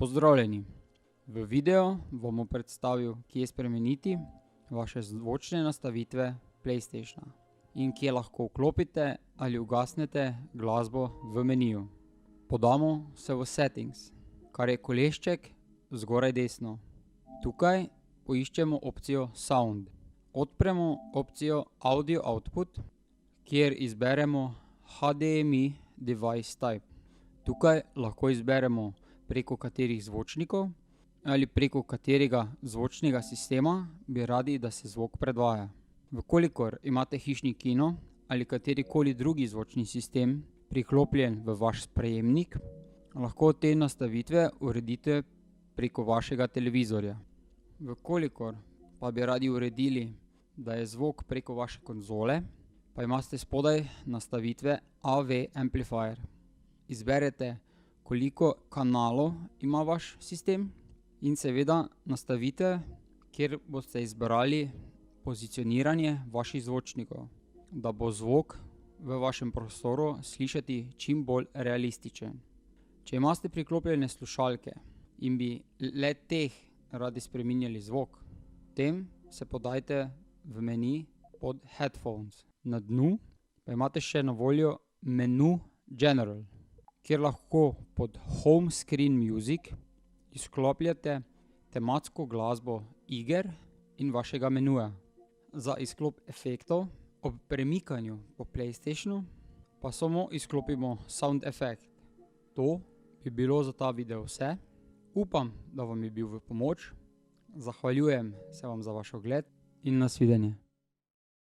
Pozdravljeni! V videu bomo predstavil, kje spremeniti vaše zvočne nastavitve PlayStationa in kje lahko vklopite ali ugasnete glasbo v meniju. Podamo se v Settings, kar je kolešček zgoraj desno. Tukaj poiščemo opcijo Sound. Odpremo opcijo Audio Output, kjer izberemo HDMI Device Type. Tukaj lahko izberemo, preko katerih zvočnikov ali preko katerega zvočnega sistema bi radi, da se zvok predvaja. Vkolikor imate hišni kino ali katerikoli drugi zvočni sistem priklopljen v vaš sprejemnik, lahko te nastavitve uredite preko vašega televizorja. Vkolikor pa bi radi uredili, da je zvok preko vaše konzole, pa imate spodaj nastavitve AV Amplifier. Izberete, koliko kanalov ima vaš sistem in seveda nastavite, kjer boste izbrali pozicioniranje vaših zvočnikov, da bo zvok v vašem prostoru slišati čim bolj realističen. Če imate priklopljene slušalke in bi le teh radi spreminjali zvok, potem se podajte v meni pod Headphones. Na dnu pa imate še na voljo menu General, kjer lahko pod Home Screen Music izklopljate tematsko glasbo iger in vašega menuja. Za izklop efektov ob premikanju po PlayStationu pa samo izklopimo Sound Effect. To bi bilo za ta video vse. Upam, da vam je bil v pomoč. Zahvaljujem se vam za vaš ogled in nasvidenje.